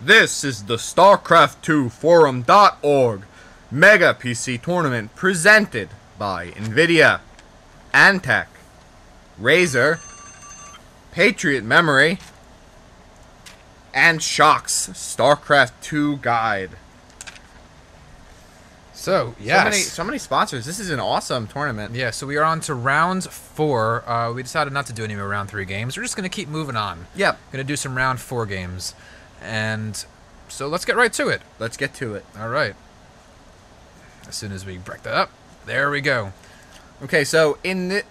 This is the StarCraft2Forum.org Mega PC Tournament presented by NVIDIA, Antec, Razer, Patriot Memory, and Shock's StarCraft 2 Guide. So, yes. So many sponsors. This is an awesome tournament. Yeah, so we are on to round 4. We decided not to do any more round 3 games. We're just going to keep moving on. Yep. Going to do some round 4 games. And so let's get right to it. Let's get to it. All right. As soon as we break that up, there we go. Okay, so in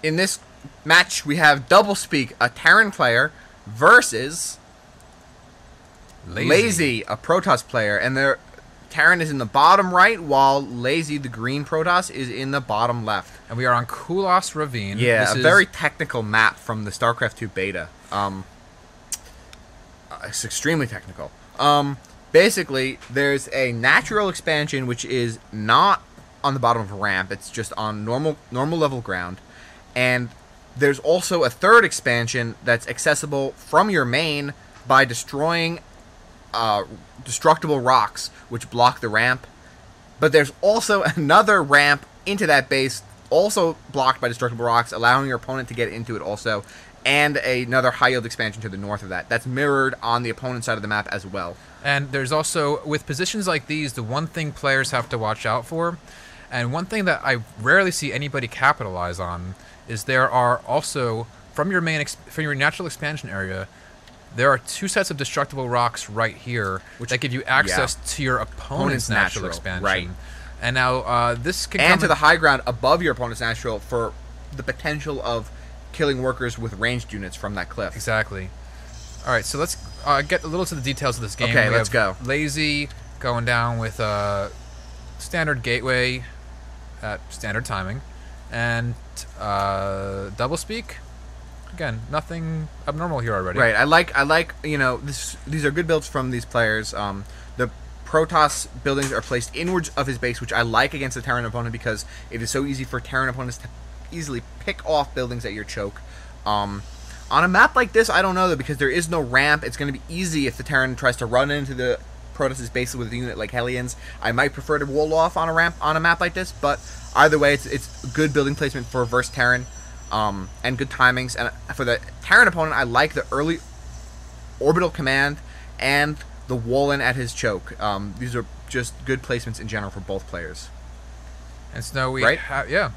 this match we have Doublespeak, a Terran player, versus Lazee, a Protoss player, and their Terran is in the bottom right, while Lazee, the green Protoss, is in the bottom left. And we are on Kulos Ravine. Yeah, this a is very technical map from the StarCraft 2 beta. It's extremely technical. Basically, there's a natural expansion which is not on the bottom of a ramp. It's just on normal level ground. And there's also a third expansion that's accessible from your main by destroying destructible rocks which block the ramp. But there's also another ramp into that base, also blocked by destructible rocks, allowing your opponent to get into it also. And another high-yield expansion to the north of that. That's mirrored on the opponent's side of the map as well. And there's also, with positions like these, the one thing players have to watch out for, and one thing that I rarely see anybody capitalize on, is there are also, from your natural expansion area, there are 2 sets of destructible rocks right here that give you access to your opponent's natural expansion. Right. And now this can come to the high ground above your opponent's natural for the potential of killing workers with ranged units from that cliff. Exactly. All right, so let's get a little to the details of this game. Okay, let's go. Lazee going down with a standard gateway at standard timing, and Doublespeak. Again, nothing abnormal here already. Right. I like these are good builds from these players. The Protoss buildings are placed inwards of his base, which I like against a Terran opponent because it is so easy for Terran opponents to easily pick off buildings at your choke. On a map like this, I don't know though, because there is no ramp. It's going to be easy if the Terran tries to run into the Protoss' base with a unit like Hellions. I might prefer to wall off on a map like this, but either way, it's good building placement for verse Terran, and good timings. And for the Terran opponent, I like the early orbital command and the wall-in at his choke. These are just good placements in general for both players. And so now we have,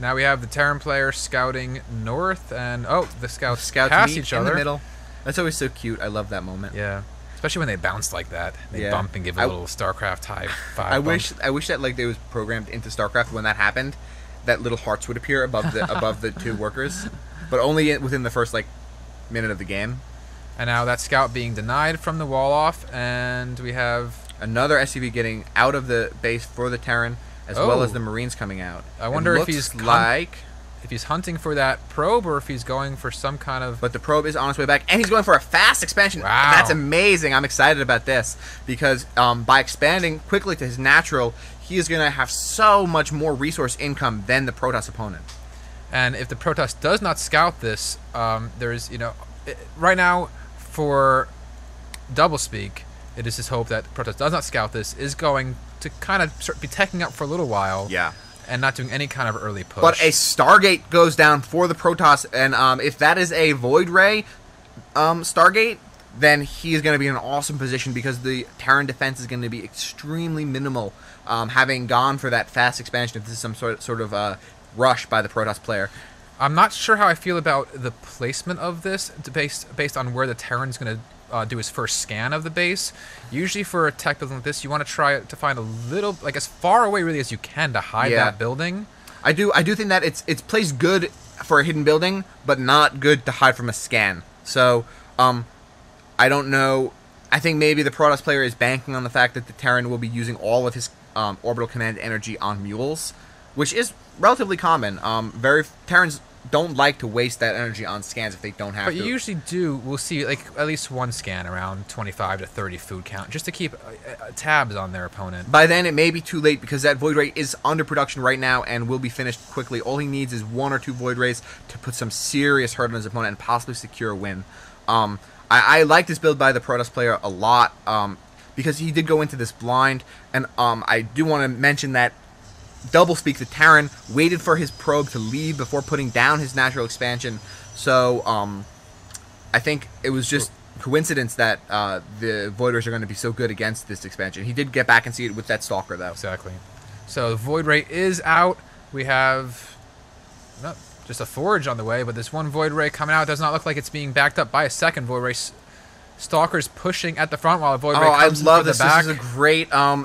now we have the Terran player scouting north, and the scouts pass each other in the middle. That's always so cute. I love that moment. Yeah, especially when they bounce like that. They bump and give a little StarCraft high 5. I wish that like they was programmed into StarCraft when that happened, that little hearts would appear above the above the 2 workers, but only within the first minute of the game. And now that scout being denied from the wall off, and we have another SCV getting out of the base for the Terran, as well as the Marines coming out. I wonder if he's hunting for that probe, or if he's going for some kind of... But the probe is on its way back, and he's going for a fast expansion. Wow. That's amazing. I'm excited about this, because by expanding quickly to his natural, he is going to have so much more resource income than the Protoss opponent. And if the Protoss does not scout this, there's, right now, for Doublespeak, it is his hope that Protoss does not scout this, is going to kind of be teching up for a little while. Yeah. And not doing any kind of early push. But a Stargate goes down for the Protoss, and if that is a Void Ray Stargate, then he is going to be in an awesome position because the Terran defense is going to be extremely minimal, having gone for that fast expansion if this is some sort of rush by the Protoss player. I'm not sure how I feel about the placement of this based on where the Terran's going to do his first scan of the base. Usually for a tech building like this, you want to try to find a little, as far away really as you can to hide that building. I do think that it's placed good for a hidden building, but not good to hide from a scan. So, I don't know. I think maybe the Protoss player is banking on the fact that the Terran will be using all of his orbital command energy on mules, which is relatively common. Terrans don't like to waste that energy on scans if they don't have to. But you usually do. We'll see at least one scan around 25 to 30 food count, just to keep tabs on their opponent. By then, it may be too late because that Void Ray is under production right now and will be finished quickly. All he needs is 1 or 2 Void Rays to put some serious hurt on his opponent and possibly secure a win. I like this build by the Protoss player a lot because he did go into this blind, and I do want to mention that Doublespeak, the Terran, waited for his probe to leave before putting down his natural expansion. So I think it was just coincidence that the Void Rays are going to be so good against this expansion. He did get back and see it with that Stalker, though. Exactly. So the Void Ray is out. We have just a Forge on the way, but this one Void Ray coming out does not look like it's being backed up by a second Void Ray. Stalker's pushing at the front while a Void Ray comes in from the back.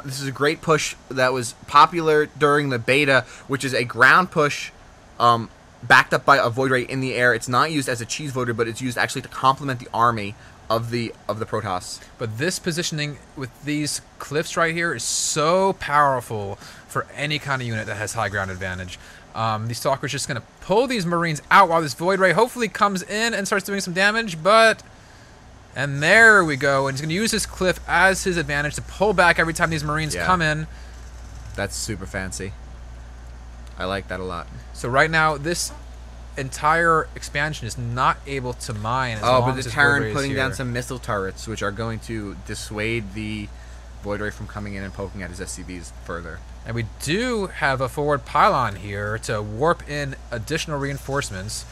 This is a great push that was popular during the beta, which is a ground push backed up by a Void Ray in the air. It's not used as a cheese Void Ray, but it's used actually to complement the army of the Protoss. But this positioning with these cliffs right here is so powerful for any kind of unit that has high ground advantage. These Stalker's just going to pull these Marines out while this Void Ray hopefully comes in and starts doing some damage, but... And there we go. And he's going to use this cliff as his advantage to pull back every time these Marines come in. That's super fancy. I like that a lot. So right now, this entire expansion is not able to mine as long but as the this Terran Void Ray putting is down here. some missile turrets, which are going to dissuade the Void Ray from coming in and poking at his SCVs further. And we do have a forward pylon here to warp in additional reinforcements.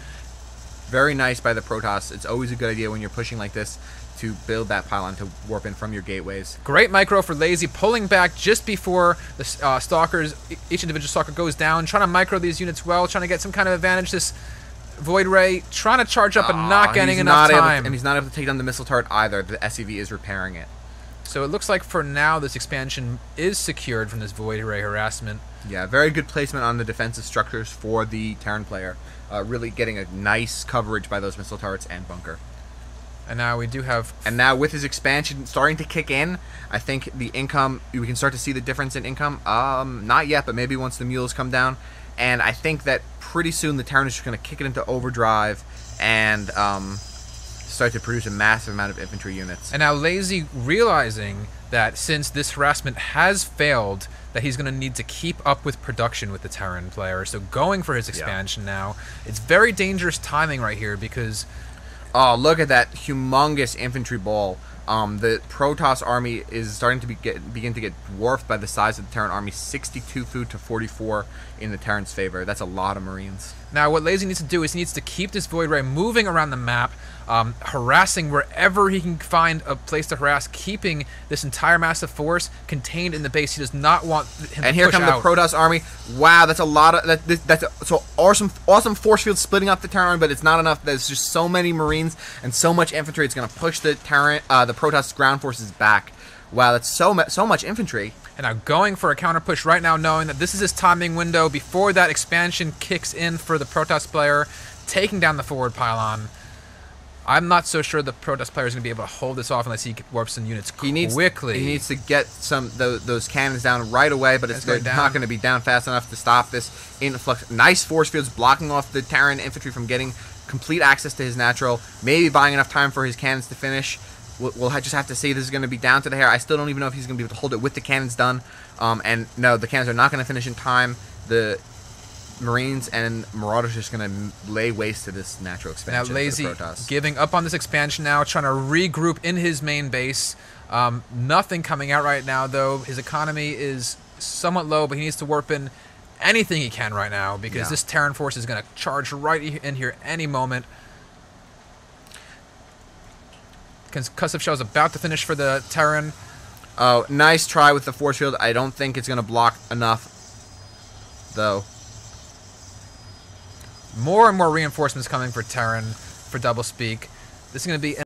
Very nice by the Protoss. It's always a good idea when you're pushing like this to build that pylon to warp in from your gateways. Great micro for Lazee, pulling back just before the Stalkers, each individual Stalker goes down, trying to micro these units well, trying to get some kind of advantage. This Void Ray trying to charge up and not getting enough time. And he's not able to take down the missile turret either. The SCV is repairing it. So it looks like for now this expansion is secured from this Void Ray harassment. Yeah, very good placement on the defensive structures for the Terran player. Really getting a nice coverage by those missile turrets and bunker. And now we do have... And now with his expansion starting to kick in, I think the income, we can start to see the difference in income. Not yet, but maybe once the mules come down. And I think that pretty soon the Terran is just going to kick it into overdrive and start to produce a massive amount of infantry units. And now Lazee realizing that since this harassment has failed, that he's going to need to keep up with production with the Terran player. So going for his expansion now. It's very dangerous timing right here because... Oh, look at that humongous infantry ball. The Protoss army is starting to begin to get dwarfed by the size of the Terran army. 62 food to 44 in the Terran's favor. That's a lot of Marines. Now, what Lazee needs to do is he needs to keep this Void Ray moving around the map, harassing wherever he can find a place to harass, keeping this entire massive force contained in the base. He does not want him to push out. And here come the Protoss army. Wow, that's a lot of so awesome force field splitting up the Terran army, but it's not enough. There's just so many Marines and so much infantry. It's going to push the Protoss ground forces back. Wow, that's so much infantry. And now going for a counter push right now, knowing that this is his timing window before that expansion kicks in for the Protoss player, taking down the forward pylon. I'm not so sure the Protoss player is going to be able to hold this off unless he warps in units quickly. He needs to get those cannons down right away, but they're not going to be down fast enough to stop this influx. Nice force fields blocking off the Terran infantry from getting complete access to his natural, maybe buying enough time for his cannons to finish. We'll just have to see. This is going to be down to the hair. I still don't even know if he's going to be able to hold it with the cannons done. And no, the cannons are not going to finish in time. The Marines and Marauders are just going to lay waste to this natural expansion. Now Lazee giving up on this expansion now, trying to regroup in his main base. Nothing coming out right now, though. His economy is somewhat low, but he needs to warp in anything he can right now because this Terran force is going to charge right in here any moment. Concussive Shell is about to finish for the Terran. Oh, nice try with the force field. I don't think it's going to block enough, though. More and more reinforcements coming for Terran, for Doublespeak. This is going to be